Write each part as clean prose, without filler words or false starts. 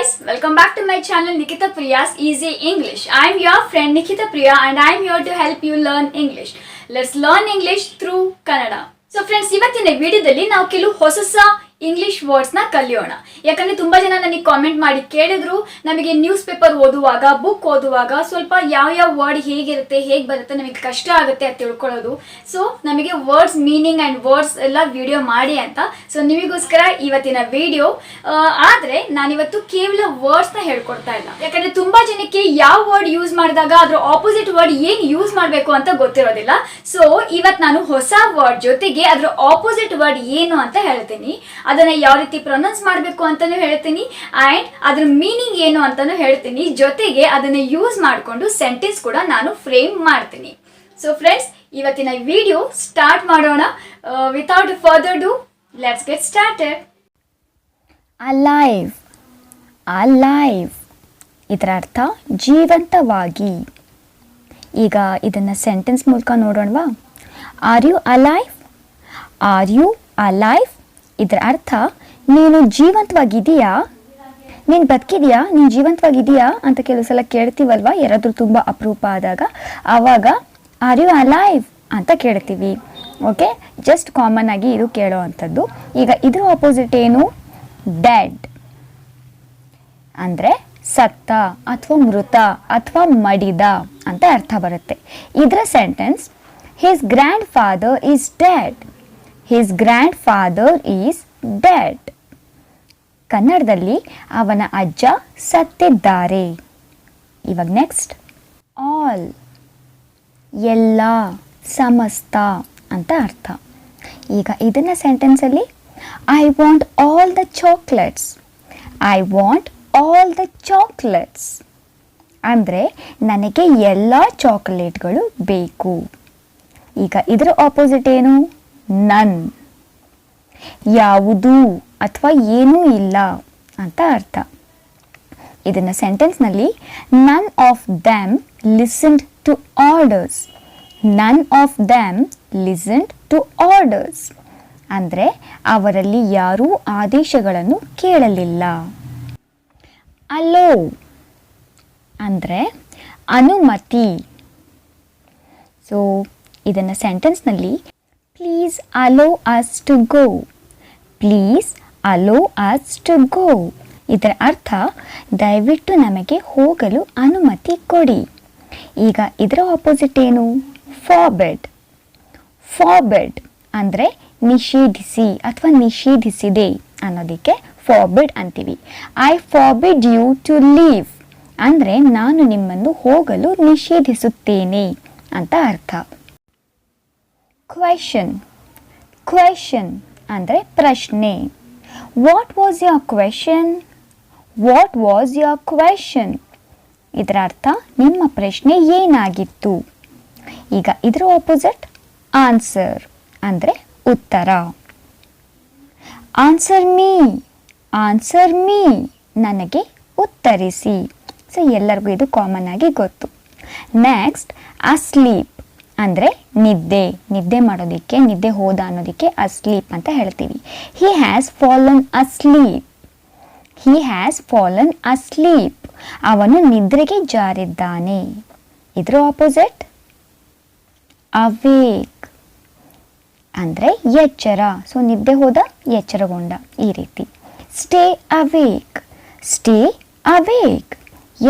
guys, welcome back to my channel Nikitha Priya's Easy English. I am your friend Nikitha Priya and I am here to help you learn English. Let's learn English through Kannada. So friends, ಇವತ್ತಿನ ವಿಡಿಯೋದಲ್ಲಿ ನಾವು ಕೆಲವು ಹೊಸ English ವರ್ಡ್ಸ್ನ ಕಲಿಯೋಣ. ಯಾಕಂದರೆ ತುಂಬ ಜನ ನನಗೆ ಕಾಮೆಂಟ್ ಮಾಡಿ ಕೇಳಿದ್ರು, ನಮಗೆ ನ್ಯೂಸ್ ಪೇಪರ್ ಓದುವಾಗ, ಬುಕ್ ಓದುವಾಗ ಸ್ವಲ್ಪ ಯಾವ ವರ್ಡ್ ಹೇಗಿರುತ್ತೆ, ಹೇಗೆ ಬರುತ್ತೆ, ನಮಗೆ ಕಷ್ಟ ಆಗುತ್ತೆ ಅಂತ ತಿಳ್ಕೊಳ್ಳೋದು. ಸೊ ನಮಗೆ ವರ್ಡ್ಸ್ ಮೀನಿಂಗ್ ಆ್ಯಂಡ್ ವರ್ಡ್ಸ್ ಎಲ್ಲ ವಿಡಿಯೋ ಮಾಡಿ ಅಂತ. ಸೊ ನಿಮಗೋಸ್ಕರ ಇವತ್ತಿನ ವಿಡಿಯೋ. ಆದರೆ ನಾನಿವತ್ತು ಕೇವಲ ವರ್ಡ್ಸ್ನ ಹೇಳ್ಕೊಡ್ತಾ ಇಲ್ಲ. ಯಾಕಂದರೆ ತುಂಬ ಜನಕ್ಕೆ ಯಾವ ವರ್ಡ್ ಯೂಸ್ ಮಾಡಿದಾಗ ಅದರ ಆಪೋಸಿಟ್ ವರ್ಡ್ ಏನು ಯೂಸ್ ಮಾಡಬೇಕು ಅಂತ ಗೊತ್ತಿರೋದಿಲ್ಲ. ಸೊ ಇವತ್ತು ನಾನು ಹೊಸ ವರ್ಡ್ ಜೊತೆಗೆ ಅದರ ಆಪೋಸಿಟ್ ವರ್ಡ್ ಏನು ಅಂತ ಹೇಳ್ತೀನಿ. ಅದನ್ನ ಯಾವ ರೀತಿ ಪ್ರೊನೌನ್ಸ್ ಮಾಡಬೇಕು ಅಂತಾನೂ ಹೇಳ್ತೀನಿ ಆ್ಯಂಡ್ ಅದ್ರ ಮೀನಿಂಗ್ ಏನು ಅಂತಾನೂ ಹೇಳ್ತೀನಿ. ಜೊತೆಗೆ ಅದನ್ನ ಯೂಸ್ ಮಾಡಿಕೊಂಡು ಸೆಂಟೆನ್ಸ್ ಕೂಡ ನಾನು ಫ್ರೇಮ್ ಮಾಡ್ತೀನಿ. ಸೊ ಫ್ರೆಂಡ್ಸ್, ಇವತ್ತಿನ ವಿಡಿಯೋ ಸ್ಟಾರ್ಟ್ ಮಾಡೋಣ. Without further do, let's get started. Alive, alive ಇದರ ಅರ್ಥ ಜೀವಂತವಾಗಿ. ಈಗ ಇದನ್ನು ಸೆಂಟೆನ್ಸ್ ಮೂಲಕ ನೋಡೋಣವಾ? Are you alive? Are you alive ಇದರ ಅರ್ಥ ನೀನು ಜೀವಂತವಾಗಿದೆಯಾ, ನೀನು ಬದುಕಿದೆಯಾ, ನೀನು ಜೀವಂತವಾಗಿದೆಯಾ ಅಂತ ಕೆಲವು ಸಲ ಕೇಳ್ತೀವಲ್ವ, ಯಾರಾದರೂ ತುಂಬ ಅಪರೂಪ ಆದಾಗ. ಆವಾಗ ಆರ್ ಯು ಅಲೈವ್ ಅಂತ ಕೇಳ್ತೀವಿ. ಓಕೆ, ಜಸ್ಟ್ ಕಾಮನ್ ಆಗಿ ಇದು ಕೇಳೋ ಅಂಥದ್ದು. ಈಗ ಇದ್ರ ಆಪೋಸಿಟ್ ಏನು? ಡೆಡ್ ಅಂದರೆ ಸತ್ತ ಅಥವಾ ಮೃತ ಅಥವಾ ಮಡಿದ ಅಂತ ಅರ್ಥ ಬರುತ್ತೆ. ಇದರ sentence, his grand father is dead. His grandfather is dead. ಕನ್ನಡದಲ್ಲಿ ಅವನ ಅಜ್ಜ ಸತ್ತಿದ್ದಾರೆ. ಇವಾಗ ನೆಕ್ಸ್ಟ್, ಆಲ್ ಎಲ್ಲ, ಸಮಸ್ತ ಅಂತ ಅರ್ಥ. ಈಗ ಇದನ್ನ ಸೆಂಟೆನ್ಸಲ್ಲಿ, I want all the chocolates. I want all the chocolates ಅಂದರೆ ನನಗೆ ಎಲ್ಲ ಚಾಕ್ಲೇಟ್ಗಳು ಬೇಕು. ಈಗ ಇದರ ಆಪೋಸಿಟ್ ಏನು? ನನ್, ಯಾವುದು ಅಥವಾ ಏನೂ ಇಲ್ಲ ಅಂತ ಅರ್ಥ. ಇದನ್ನು ಸೆಂಟೆನ್ಸ್ನಲ್ಲಿ, none of them listened to orders. None of them listened to orders ಅಂದರೆ ಅವರಲ್ಲಿ ಯಾರೂ ಆದೇಶಗಳನ್ನು ಕೇಳಲಿಲ್ಲ. ಅಲೋ ಅಂದರೆ ಅನುಮತಿ. ಸೊ ಇದನ್ನು ಸೆಂಟೆನ್ಸ್ನಲ್ಲಿ, please allow us to go. Please allow us to go ಇದರ ಅರ್ಥ ದಯವಿಟ್ಟು ನಮಗೆ ಹೋಗಲು ಅನುಮತಿ ಕೊಡಿ. ಈಗ ಇದರ ಆಪೋಸಿಟ್ ಏನು? ಫಾರ್ಬಿಡ್. ಫಾರ್ಬಿಡ್ ಅಂದರೆ ನಿಷೇಧಿಸಿ ಅಥವಾ ನಿಷೇಧಿಸಿದೆ ಅನ್ನೋದಕ್ಕೆ ಫಾರ್ಬಿಡ್ ಅಂತೀವಿ. ಐ ಫಾರ್ಬಿಡ್ ಯು ಟು ಲೀವ್ ಅಂದರೆ ನಾನು ನಿಮ್ಮನ್ನು ಹೋಗಲು ನಿಷೇಧಿಸುತ್ತೇನೆ ಅಂತ ಅರ್ಥ. ಕ್ವೆಶನ್. ಕ್ವೆಶನ್ ಅಂದರೆ ಪ್ರಶ್ನೆ. What was your question? What was your question ಇದರ ಅರ್ಥ ನಿಮ್ಮ ಪ್ರಶ್ನೆ ಏನಾಗಿತ್ತು. ಈಗ ಇದರ ಆಪೋಸಿಟ್ ಆನ್ಸರ್ ಅಂದರೆ ಉತ್ತರ. Answer me. ಆನ್ಸರ್ ಮೀ ನನಗೆ ಉತ್ತರಿಸಿ. ಸೊ ಎಲ್ಲರಿಗೂ ಇದು ಕಾಮನ್ ಆಗಿ ಗೊತ್ತು. ನೆಕ್ಸ್ಟ್, ಅಸ್ಲೀಪ್ ಅಂದರೆ ನಿದ್ದೆ. ನಿದ್ದೆ ಮಾಡೋದಕ್ಕೆ, ನಿದ್ದೆ ಹೋದ ಅನ್ನೋದಕ್ಕೆ ಅಸ್ಲೀಪ್ ಅಂತ ಹೇಳ್ತೀವಿ. He has fallen asleep. He has fallen asleep ಅವನು ನಿದ್ರೆಗೆ ಜಾರಿದ್ದಾನೆ. ಇದರ ಆಪೋಸಿಟ್ ಅವೇಕ್ ಅಂದರೆ ಎಚ್ಚರ. ಸೊ ನಿದ್ದೆ ಹೋದ, ಎಚ್ಚರಗೊಂಡ, ಈ ರೀತಿ. Stay awake. ಸ್ಟೇ ಅವೇಕ್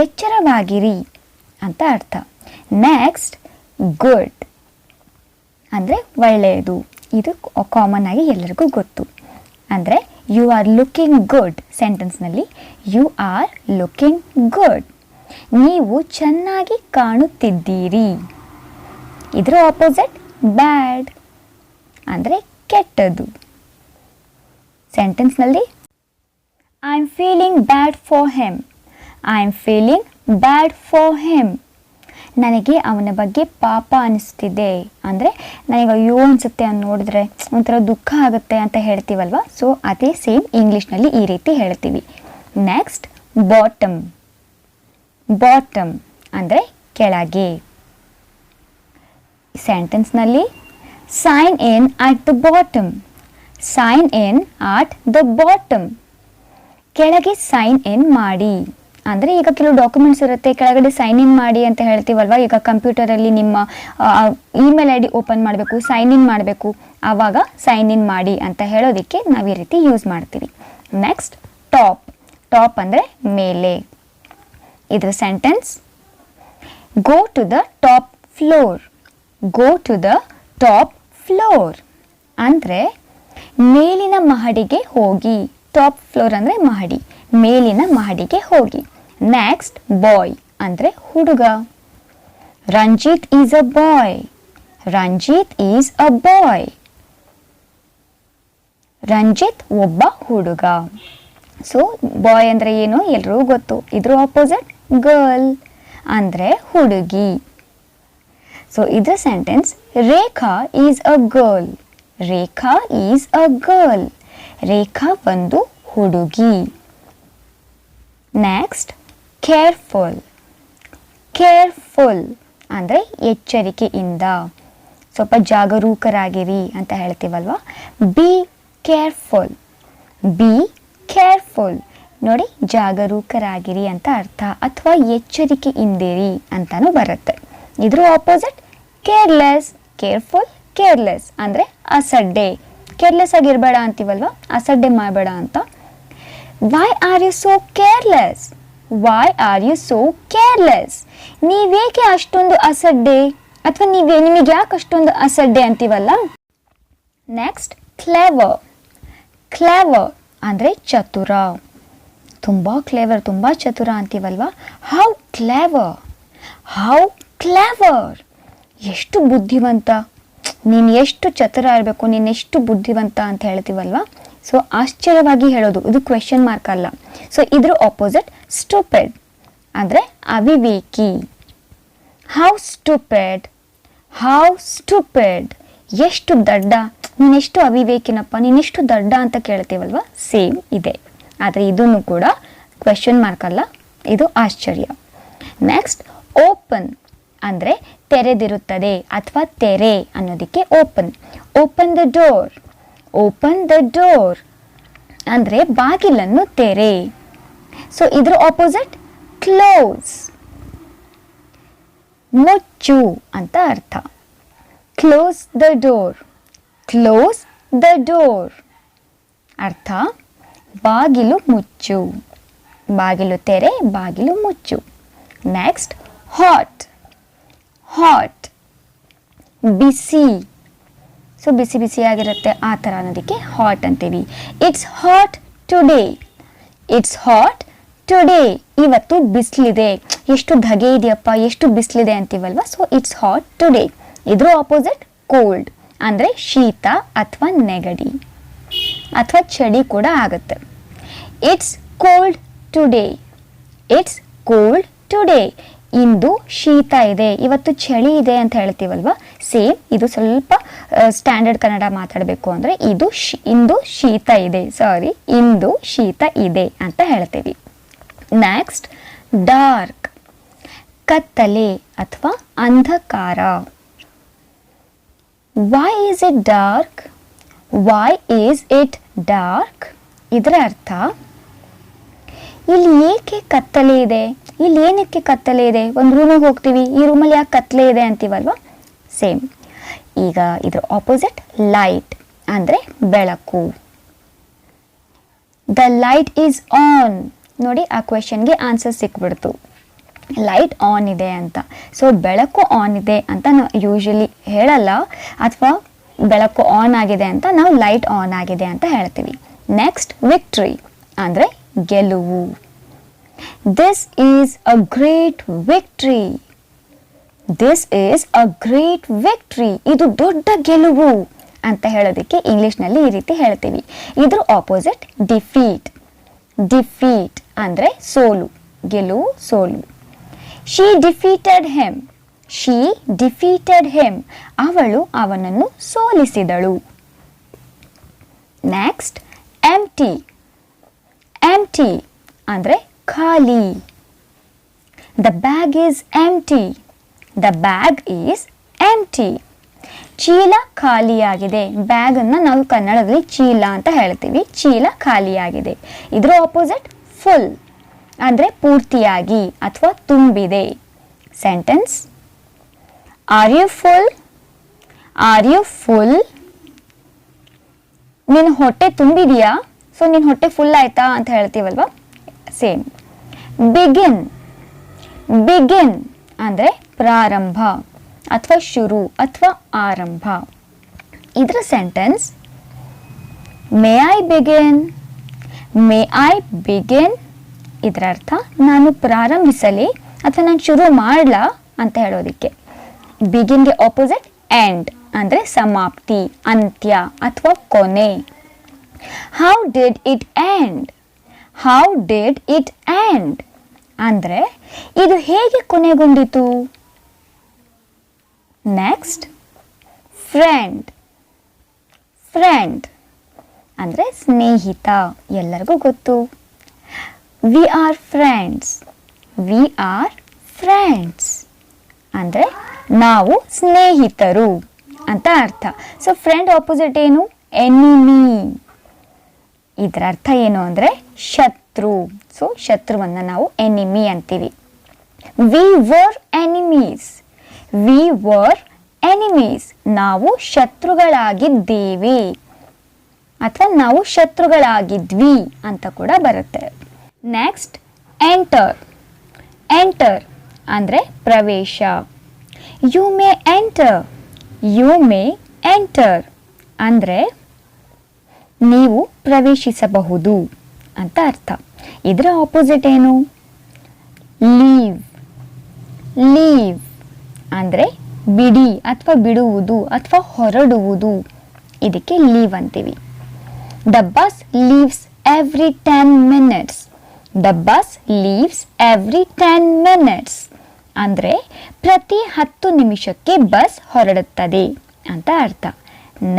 ಎಚ್ಚರವಾಗಿರಿ ಅಂತ ಅರ್ಥ. ನೆಕ್ಸ್ಟ್, ಗುಡ್ ಅಂದರೆ ಒಳ್ಳೆಯದು. ಇದು ಕಾಮನ್ ಆಗಿ ಎಲ್ಲರಿಗೂ ಗೊತ್ತು. ಅಂದರೆ ಯು ಆರ್ ಲುಕಿಂಗ್ ಗುಡ್. ಸೆಂಟೆನ್ಸ್ನಲ್ಲಿ ಯು ಆರ್ ಲುಕಿಂಗ್ ಗುಡ್ ನೀವು ಚೆನ್ನಾಗಿ ಕಾಣುತ್ತಿದ್ದೀರಿ. ಇದರ ಆಪೋಸಿಟ್ ಬ್ಯಾಡ್ ಅಂದರೆ ಕೆಟ್ಟದು. ಸೆಂಟೆನ್ಸ್ನಲ್ಲಿ, I am feeling bad for him. I am feeling bad for him ನನಗೆ ಅವನ ಬಗ್ಗೆ ಪಾಪ ಅನಿಸ್ತಿದೆ ಅಂದರೆ ನನಗೆ ಅಯ್ಯೋ ಅನಿಸುತ್ತೆ ಅಂತ ನೋಡಿದ್ರೆ ಒಂಥರ ದುಃಖ ಆಗುತ್ತೆ ಅಂತ ಹೇಳ್ತೀವಲ್ವ. ಸೊ ಅದೇ ಸೇಮ್ ಇಂಗ್ಲೀಷ್ನಲ್ಲಿ ಈ ರೀತಿ ಹೇಳ್ತೀವಿ. Next, bottom. ಬಾಟಮ್ ಅಂದರೆ ಕೆಳಗೆ. ಸೆಂಟೆನ್ಸ್ನಲ್ಲಿ, sign in at the bottom. Sign in at the bottom ಕೆಳಗೆ ಸೈನ್ ಇನ್ ಮಾಡಿ. ಅಂದರೆ ಈಗ ಕೆಲವು ಡಾಕ್ಯುಮೆಂಟ್ಸ್ ಇರುತ್ತೆ, ಕೆಳಗಡೆ ಸೈನ್ ಇನ್ ಮಾಡಿ ಅಂತ ಹೇಳ್ತೀವಲ್ವ. ಈಗ ಕಂಪ್ಯೂಟರಲ್ಲಿ ನಿಮ್ಮ ಇಮೇಲ್ ಐ ಡಿ ಓಪನ್ ಮಾಡಬೇಕು, ಸೈನ್ ಇನ್ ಮಾಡಬೇಕು, ಆವಾಗ ಸೈನ್ ಇನ್ ಮಾಡಿ ಅಂತ ಹೇಳೋದಕ್ಕೆ ನಾವು ಈ ರೀತಿ ಯೂಸ್ ಮಾಡ್ತೀವಿ. Next top. ಟಾಪ್ ಅಂದರೆ ಮೇಲೆ. ಇದರ sentence, go to the top floor. Go to the top floor ಅಂದರೆ ಮೇಲಿನ ಮಹಡಿಗೆ ಹೋಗಿ. ಟಾಪ್ ಫ್ಲೋರ್ ಅಂದರೆ ಮಹಡಿ, ಮೇಲಿನ ಮಹಡಿಗೆ ಹೋಗಿ. ನೆಕ್ಸ್ಟ್ ಬಾಯ್ ಅಂದರೆ ಹುಡುಗ. Ranjit is a boy. Ranjit is a boy. Ranjit ಒಬ್ಬ ಹುಡುಗ. ಸೊ ಬಾಯ್ ಅಂದರೆ ಏನು ಎಲ್ರಿಗೂ ಗೊತ್ತು. ಇದ್ರ ಆಪೋಸಿಟ್ ಗರ್ಲ್ ಅಂದರೆ ಹುಡುಗಿ. ಸೊ ಇದ್ರ sentence, Rekha is a girl. Rekha is a girl. Rekha ಒಂದು ಹುಡುಗಿ. Next careful. ಕೇರ್ಫುಲ್ ಅಂದರೆ ಎಚ್ಚರಿಕೆಯಿಂದ, ಸ್ವಲ್ಪ ಜಾಗರೂಕರಾಗಿರಿ ಅಂತ ಹೇಳ್ತೀವಲ್ವ. Be careful. ಬಿ ಕೇರ್ಫುಲ್ ನೋಡಿ, ಜಾಗರೂಕರಾಗಿರಿ ಅಂತ ಅರ್ಥ, ಅಥವಾ ಎಚ್ಚರಿಕೆಯಿಂದಿರಿ ಅಂತಾನೂ ಬರುತ್ತೆ. ಇದ್ರ ಆಪೋಸಿಟ್ ಕೇರ್ಲೆಸ್. ಕೇರ್ಫುಲ್ ಕೇರ್ಲೆಸ್ ಅಂದರೆ ಅಸಡ್ಡೆ. ಕೇರ್ಲೆಸ್ ಆಗಿರಬೇಡ ಅಂತೀವಲ್ವ, ಅಸಡ್ಡೆ ಮಾಡಬೇಡ ಅಂತ. Why are you so careless. Why are you so careless. ನೀವೇಕೆ ಅಷ್ಟೊಂದು ಅಸಡ್ಡೆ, ಅಥವಾ ನಿಮಗೆ ಯಾಕೆ ಅಷ್ಟೊಂದು ಅಸಡ್ಡೆ ಅಂತೀವಲ್ಲ. Next clever. ಕ್ಲೇವರ್ ಅಂದರೆ ಚತುರ. ತುಂಬ ಕ್ಲೇವರ್, ತುಂಬ ಚತುರ ಅಂತೀವಲ್ವ. How clever. ಹೌ ಕ್ಲೇವರ್ ಎಷ್ಟು ಬುದ್ಧಿವಂತ, ನೀನು ಎಷ್ಟು ಚತುರ ಇರಬೇಕು, ನೀನು ಎಷ್ಟು ಬುದ್ಧಿವಂತ ಅಂತ ಹೇಳ್ತೀವಲ್ವ. ಸೊ ಆಶ್ಚರ್ಯವಾಗಿ ಹೇಳೋದು, ಇದು ಕ್ವೆಶನ್ ಮಾರ್ಕ್ ಅಲ್ಲ. ಸೊ ಇದ್ರ ಆಪೋಸಿಟ್ ಸ್ಟೂಪಿಡ್ ಅಂದರೆ ಅವಿವೇಕಿ. How stupid. ಹೌ ಸ್ಟೂಪಿಡ್ ಎಷ್ಟು ದಡ್ಡ, ನೀನೆಷ್ಟು ಅವಿವೇಕಿನಪ್ಪ, ನೀನೆಷ್ಟು ದಡ್ಡ ಅಂತ ಕೇಳ್ತೀವಲ್ವ, ಸೇಮ್ ಇದೆ. ಆದರೆ ಇದನ್ನು ಕೂಡ ಕ್ವೆಶನ್ ಮಾರ್ಕ್ ಅಲ್ಲ, ಇದು ಆಶ್ಚರ್ಯ. ನೆಕ್ಸ್ಟ್ ಓಪನ್ ಅಂದರೆ ತೆರೆದಿರುತ್ತದೆ ಅಥವಾ ತೆರೆ ಅನ್ನೋದಕ್ಕೆ open. Open the door. Open the door ಅಂದರೆ ಬಾಗಿಲನ್ನು ತೆರೆ. ಸೊ ಇದ್ರ ಆಪೋಸಿಟ್ ಕ್ಲೋಸ್. ಮುಚ್ಚು ಅಂತ ಅರ್ಥ. Close the door. Close the door ಅರ್ಥ ಬಾಗಿಲು ಮುಚ್ಚು. ಬಾಗಿಲು ತೆರೆ, ಬಾಗಿಲು ಮುಚ್ಚು. Next hot. ಹಾಟ್ ಬಿಸಿ. ಸೊ ಬಿಸಿ ಬಿಸಿಯಾಗಿರುತ್ತೆ ಆ ಥರ ಅನ್ನೋದಕ್ಕೆ ಹಾಟ್ ಅಂತೀವಿ. It's hot today. It's hot today ಇವತ್ತು ಬಿಸಿಲಿದೆ, ಎಷ್ಟು ಧಗೆ ಇದೆಯಪ್ಪ, ಎಷ್ಟು ಬಿಸಿಲಿದೆ ಅಂತೀವಲ್ವ. So it's hot today. ಇದ್ರ ಆಪೋಸಿಟ್ ಕೋಲ್ಡ್ ಅಂದರೆ ಶೀತ ಅಥವಾ ನೆಗಡಿ ಅಥವಾ ಚಳಿ ಕೂಡ ಆಗುತ್ತೆ. It's cold today. It's cold today ಇಂದು ಶೀತ ಇದೆ, ಇವತ್ತು ಚಳಿ ಇದೆ ಅಂತ ಹೇಳ್ತೀವಲ್ವ. ಸೇಮ್ ಇದು ಸ್ವಲ್ಪ ಸ್ಟ್ಯಾಂಡರ್ಡ್ ಕನ್ನಡ ಮಾತಾಡಬೇಕು ಅಂದರೆ ಇಂದು ಶೀತ ಇದೆ, ಇಂದು ಶೀತ ಇದೆ ಅಂತ ಹೇಳ್ತೀವಿ. ನೆಕ್ಸ್ಟ್ ಡಾರ್ಕ್ ಕತ್ತಲೆ ಅಥವಾ ಅಂಧಕಾರ. Why is it dark. Why is it dark ಇದರ ಅರ್ಥ ಇಲ್ಲಿ ಏಕೆ ಕತ್ತಲೆ ಇದೆ, ಇಲ್ಲಿ ಏನಕ್ಕೆ ಕತ್ತಲೆ ಇದೆ. ಒಂದು ರೂಮಿಗೆ ಹೋಗ್ತೀವಿ, ಈ ರೂಮಲ್ಲಿ ಯಾಕೆ ಕತ್ತಲೆ ಇದೆ ಅಂತೀವಲ್ವ, ಸೇಮ್. ಈಗ ಇದ್ರ ಆಪೋಸಿಟ್ ಲೈಟ್ ಅಂದರೆ ಬೆಳಕು. The light is on. ನೋಡಿ ಆ ಕ್ವೆಶನ್ಗೆ ಆನ್ಸರ್ ಸಿಕ್ಬಿಡ್ತು, ಲೈಟ್ ಆನ್ ಇದೆ ಅಂತ. ಸೊ ಬೆಳಕು ಆನ್ ಇದೆ ಅಂತ ನಾವು ಯೂಶಲಿ ಹೇಳಲ್ಲ, ಅಥವಾ ಬೆಳಕು ಆನ್ ಆಗಿದೆ ಅಂತ ನಾವು ಲೈಟ್ ಆನ್ ಆಗಿದೆ ಅಂತ ಹೇಳ್ತೀವಿ. ನೆಕ್ಸ್ಟ್ ವಿಕ್ಟ್ರಿ ಅಂದರೆ ಗೆಲುವು. This is a great victory. This is a great victory ಇದು ದೊಡ್ಡ ಗೆಲುವು ಅಂತ ಹೇಳೋದಕ್ಕೆ ಇಂಗ್ಲಿಷ್ನಲ್ಲಿ ಈ ರೀತಿ ಹೇಳ್ತೀವಿ. ಇದ್ರ ಆಪೋಸಿಟ್ ಡಿಫೀಟ್. ಡಿಫೀಟ್ ಅಂದರೆ ಸೋಲು, ಗೆಲುವು, ಸೋಲು. She defeated him. She defeated him ಅವಳು ಅವನನ್ನು ಸೋಲಿಸಿದಳು. Next empty. ಎಂಟಿ ಅಂದರೆ ಖಾಲಿ. The bag is empty. The bag is empty ಚೀಲ ಖಾಲಿಯಾಗಿದೆ. ಬ್ಯಾಗನ್ನು ನಾವು ಕನ್ನಡದಲ್ಲಿ ಚೀಲ ಅಂತ ಹೇಳ್ತೀವಿ. ಚೀಲ ಖಾಲಿಯಾಗಿದೆ. ಇದರ ಆಪೋಸಿಟ್ ಫುಲ್ ಅಂದರೆ ಪೂರ್ತಿಯಾಗಿ ಅಥವಾ ತುಂಬಿದೆ. Sentence, are you full? Are you full? ನಿನ್ನ ಹೊಟ್ಟೆ ತುಂಬಿದೆಯಾ? ಸೊ ನಿನ್ನ ಹೊಟ್ಟೆ ಫುಲ್ ಆಯ್ತಾ ಅಂತ ಹೇಳ್ತೀವಲ್ವಾ, ಸೇಮ್. ಬಿಗಿನ್. ಬಿಗಿನ್ ಅಂದರೆ ಪ್ರಾರಂಭ ಅಥವಾ ಶುರು ಅಥವಾ ಆರಂಭ. ಇದರ sentence, may I begin? May I begin? ಇದರ ಅರ್ಥ ನಾನು ಪ್ರಾರಂಭಿಸಲಿ ಅಥವಾ ನಾನು ಶುರು ಮಾಡಲಾ ಅಂತ ಹೇಳೋದಕ್ಕೆ. ಬಿಗಿನ್ಗೆ ಆಪೋಸಿಟ್ ಎಂಡ್ ಅಂದರೆ ಸಮಾಪ್ತಿ, ಅಂತ್ಯ ಅಥವಾ ಕೊನೆ. How did it end? How did it end ಅಂದರೆ ಇದು ಹೇಗೆ ಕೊನೆಗೊಂಡಿತು. Next, friend. ಫ್ರೆಂಡ್ ಅಂದರೆ ಸ್ನೇಹಿತ, ಎಲ್ಲರಿಗೂ ಗೊತ್ತು. We are friends. We are friends ಅಂದರೆ ನಾವು ಸ್ನೇಹಿತರು ಅಂತ ಅರ್ಥ. ಸೊ ಫ್ರೆಂಡ್ ಆಪೋಸಿಟ್ ಏನು? ಎನಿಮಿ. ಇದರ ಅರ್ಥ ಏನು ಅಂದರೆ ಶತ್ರು. ಸೊ ಶತ್ರುವನ್ನು ನಾವು ಎನಿಮಿ ಅಂತೀವಿ. We were enemies. We were enemies ನಾವು ಶತ್ರುಗಳಾಗಿದ್ದೇವೆ ಅಥವಾ ನಾವು ಶತ್ರುಗಳಾಗಿದ್ವಿ ಅಂತ ಕೂಡ ಬರುತ್ತೆ. Next, enter. ಎಂಟರ್ ಅಂದರೆ ಪ್ರವೇಶ. You may enter. You may enter ಅಂದರೆ ನೀವು ಪ್ರವೇಶಿಸಬಹುದು ಅಂತ ಅರ್ಥ. ಇದರ ಆಪೋಸಿಟ್ ಏನು? ಲೀವ್. ಲೀವ್ ಅಂದರೆ ಬಿಡಿ ಅಥವಾ ಬಿಡುವುದು ಅಥವಾ ಹೊರಡುವುದು. ಇದಕ್ಕೆ ಲೀವ್ ಅಂತೀವಿ. The bus leaves every 10 minutes. The bus leaves every 10 minutes ಅಂದರೆ ಪ್ರತಿ 10 ನಿಮಿಷಕ್ಕೆ ಬಸ್ ಹೊರಡುತ್ತದೆ ಅಂತ ಅರ್ಥ.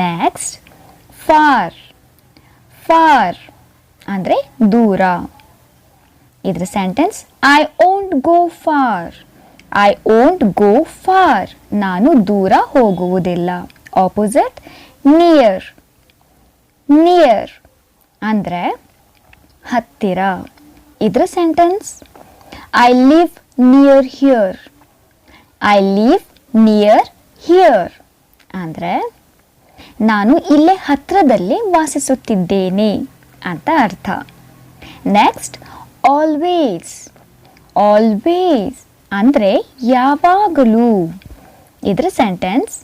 Next, for. ಫಾರ್ ಅಂದರೆ ದೂರ. ಇದರ sentence, I won't go far. I won't go far ನಾನು ದೂರ ಹೋಗುವುದಿಲ್ಲ. Opposite, near. ನಿಯರ್ ಅಂದರೆ ಹತ್ತಿರ. ಇದರ sentence, I live near here. I live near here ಅಂದರೆ ನಾನು ಇಲ್ಲೇ ಹತ್ತಿರದಲ್ಲಿ ವಾಸಿಸುತ್ತಿದ್ದೇನೆ ಅಂತ ಅರ್ಥ. Next, always. ಆಲ್ವೇಸ್ ಅಂದರೆ ಯಾವಾಗಲೂ. ಇದರ sentence,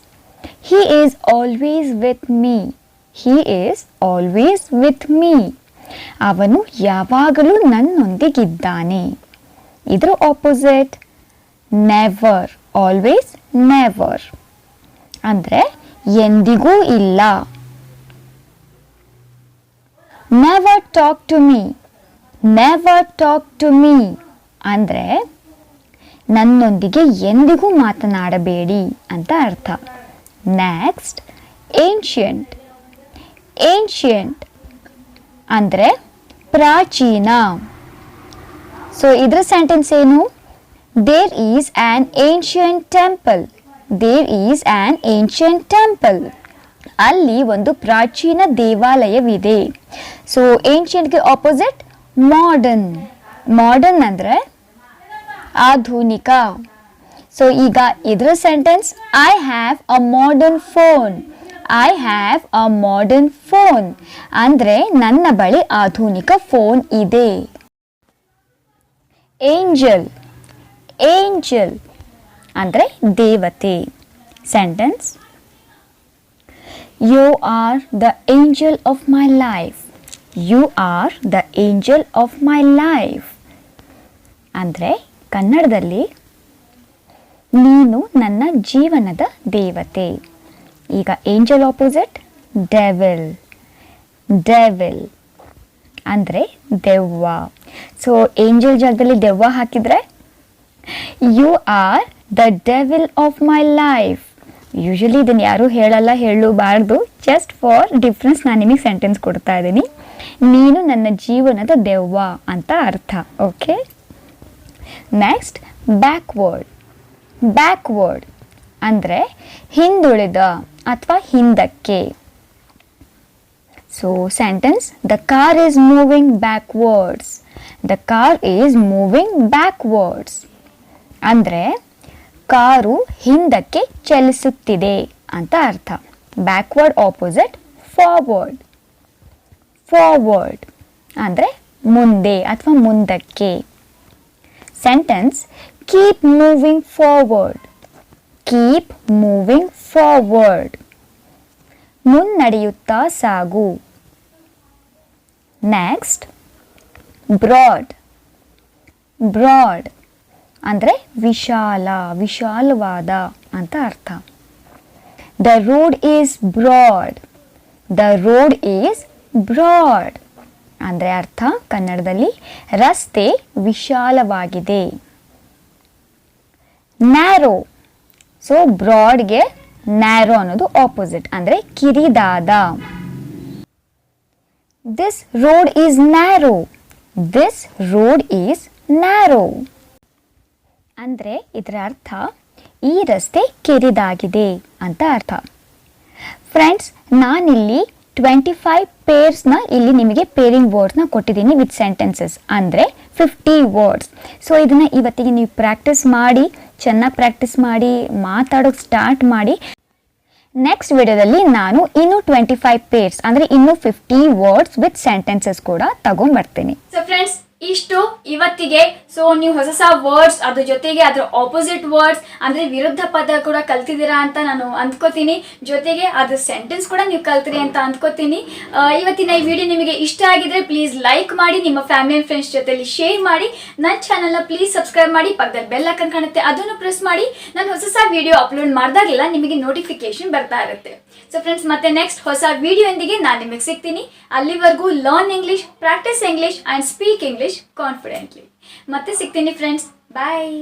he is always with me. He is always with me ಅವನು ಯಾವಾಗಲೂ ನನ್ನೊಂದಿಗಿದ್ದಾನೆ. ಇದರ ಆಪೋಸಿಟ್, ನೆವರ್. ಆಲ್ವೇಸ್ ನೆವರ್ ಅಂದರೆ ಎಂದಿಗೂ ಇಲ್ಲ. Never talk to me. Never talk to me ಅಂದರೆ ನನ್ನೊಂದಿಗೆ ಎಂದಿಗೂ ಮಾತನಾಡಬೇಡಿ ಅಂತ ಅರ್ಥ. Next, ancient. ಏನ್ಷಿಯಂಟ್ ಅಂದರೆ ಪ್ರಾಚೀನ. ಸೊ ಇದರ ಸೆಂಟೆನ್ಸ್ ಏನು? There is an ancient temple. There is an ancient temple ಅಲ್ಲಿ ಒಂದು ಪ್ರಾಚೀನ ದೇವಾಲಯವಿದೆ. ಸೊ ಏನ್ಷಿಯಂಟ್ಗೆ ಆಪೋಸಿಟ್ ಮಾಡರ್ನ್. ಮಾಡರ್ನ್ ಅಂದರೆ ಆಧುನಿಕ. ಸೊ ಈಗ ಇದರ sentence, I have a modern phone. I have a modern phone ಅಂದರೆ ನನ್ನ ಬಳಿ ಆಧುನಿಕ ಫೋನ್ ಇದೆ. ಏಂಜಲ್. ಏಂಜಲ್ ಅಂದರೆ ದೇವತೆ. Sentence, you are the angel of my life. You are the angel of my life ಅಂದರೆ ಕನ್ನಡದಲ್ಲಿ ನೀನು ನನ್ನ ಜೀವನದ ದೇವತೆ. ಈಗ ಏಂಜಲ್ ಆಪೋಸಿಟ್ ಡೆವಿಲ್. ಡೆವಿಲ್ ಅಂದರೆ ದೆವ್ವ. ಸೊ ಏಂಜಲ್ ಜಾಗದಲ್ಲಿ ದೆವ್ವ ಹಾಕಿದರೆ you are the devil of my life. Usually ಇದನ್ನು ಯಾರೂ ಹೇಳಬಾರ್ದು. ಜಸ್ಟ್ ಫಾರ್ ಡಿಫ್ರೆನ್ಸ್ ನಾನು ನಿಮಗೆ ಸೆಂಟೆನ್ಸ್ ಕೊಡ್ತಾ ಇದ್ದೀನಿ. ನೀನು ನನ್ನ ಜೀವನದ ದೆವ್ವ ಅಂತ ಅರ್ಥ. ಓಕೆ. Next, backward. ಬ್ಯಾಕ್ವರ್ಡ್ ಅಂದರೆ ಹಿಂದುಳಿದ ಅಥವಾ ಹಿಂದಕ್ಕೆ. So sentence, the car is moving backwards. The car is moving backwards ಅಂದರೆ ಕಾರು ಹಿಂದಕ್ಕೆ ಚಲಿಸುತ್ತಿದೆ ಅಂತ ಅರ್ಥ. Backward opposite forward. ಫಾರ್ವರ್ಡ್ ಅಂದರೆ ಮುಂದೆ ಅಥವಾ ಮುಂದಕ್ಕೆ. Sentence, keep moving forward. Keep moving forward ಮುನ್ನಡೆಯುತ್ತಾ ಸಾಗು. Next, broad. ಬ್ರಾಡ್ ಅಂದರೆ ವಿಶಾಲ, ವಿಶಾಲವಾದ ಅಂತ ಅರ್ಥ. The road is broad. The road is broad ಅಂದರೆ ಅರ್ಥ ಕನ್ನಡದಲ್ಲಿ ರಸ್ತೆ ವಿಶಾಲವಾಗಿದೆ. ನ್ಯಾರೋ. ಸೊ ಬ್ರಾಡ್ಗೆ ನ್ಯಾರೋ ಅನ್ನೋದು ಆಪೋಸಿಟ್ ಅಂದರೆ ಕಿರಿದಾದ. This road is narrow. This road is narrow ಅಂದರೆ ಇದರ ಅರ್ಥ ಈ ರಸ್ತೆ ಕಿರಿದಾಗಿದೆ ಅಂತ ಅರ್ಥ. ಫ್ರೆಂಡ್ಸ್, ನಾನಿಲ್ಲಿ 25 ಪೇರ್ಸ್ನ ಇಲ್ಲಿ ನಿಮಗೆ ಪೇರಿಂಗ್ ವರ್ಡ್ಸ್ನ ಕೊಟ್ಟಿದ್ದೀನಿ ವಿತ್ ಸೆಂಟೆನ್ಸಸ್ ಅಂದರೆ 50 ವರ್ಡ್ಸ್. ಸೊ ಇದನ್ನು ಇವತ್ತಿಗೆ ನೀವು ಪ್ರಾಕ್ಟೀಸ್ ಮಾಡಿ, ಚೆನ್ನಾಗಿ ಪ್ರಾಕ್ಟೀಸ್ ಮಾಡಿ, ಮಾತಾಡೋಕ್ಕೆ ಸ್ಟಾರ್ಟ್ ಮಾಡಿ. ನೆಕ್ಸ್ಟ್ ವಿಡಿಯೋದಲ್ಲಿ ನಾನು ಇನ್ನೂ 25 ಪೇರ್ಸ್ ಅಂದರೆ ಇನ್ನೂ 50 ವರ್ಡ್ಸ್ ವಿತ್ ಸೆಂಟೆನ್ಸಸ್ ಕೂಡ ತಗೊಂಡ್ಬರ್ತೀನಿ. ಸೊ ಫ್ರೆಂಡ್ಸ್, ಇಷ್ಟು ಇವತ್ತಿಗೆ. ಸೊ ನೀವು ಹೊಸ ವರ್ಡ್ಸ್, ಅದ್ರ ಜೊತೆಗೆ ಅದ್ರ ಆಪೋಸಿಟ್ ವರ್ಡ್ಸ್ ಅಂದ್ರೆ ವಿರುದ್ಧ ಪದ ಕೂಡ ಕಲ್ತಿದ್ದೀರಾ ಅಂತ ನಾನು ಅಂದ್ಕೋತೀನಿ. ಜೊತೆಗೆ ಅದ್ರ ಸೆಂಟೆನ್ಸ್ ಕೂಡ ನೀವು ಕಲ್ತ್ರಿ ಅಂತ ಅಂದ್ಕೋತೀನಿ. ಇವತ್ತಿನ ಈ ವಿಡಿಯೋ ನಿಮಗೆ ಇಷ್ಟ ಆಗಿದ್ರೆ ಪ್ಲೀಸ್ ಲೈಕ್ ಮಾಡಿ, ನಿಮ್ಮ ಫ್ಯಾಮಿಲಿ ಅಂಡ್ ಫ್ರೆಂಡ್ಸ್ ಜೊತೆಲಿ ಶೇರ್ ಮಾಡಿ. ನನ್ನ ಚಾನಲ್ನ ಪ್ಲೀಸ್ ಸಬ್ಸ್ಕ್ರೈಬ್ ಮಾಡಿ, ಪಕ್ಕದಲ್ಲಿ ಬೆಲ್ ಐಕಾನ್ ಕಾಣುತ್ತೆ ಅದನ್ನು ಪ್ರೆಸ್ ಮಾಡಿ. ನಾನು ಹೊಸ ವಿಡಿಯೋ ಅಪ್ಲೋಡ್ ಮಾಡಿದಾಗೆಲ್ಲ ನಿಮಗೆ ನೋಟಿಫಿಕೇಶನ್ ಬರ್ತಾ ಇರುತ್ತೆ. ಸೊ ಫ್ರೆಂಡ್ಸ್, ಮತ್ತೆ ನೆಕ್ಸ್ಟ್ ಹೊಸ ವಿಡಿಯೋ ಇಂದಿಗೆ ನಾನು ನಿಮಗೆ ಸಿಗ್ತೀನಿ. ಅಲ್ಲಿವರೆಗೂ learn English, practice English and speak English confidently. ಮತ್ತೆ ಸಿಗ್ತೀನಿ ಫ್ರೆಂಡ್ಸ್. ಬಾಯ್.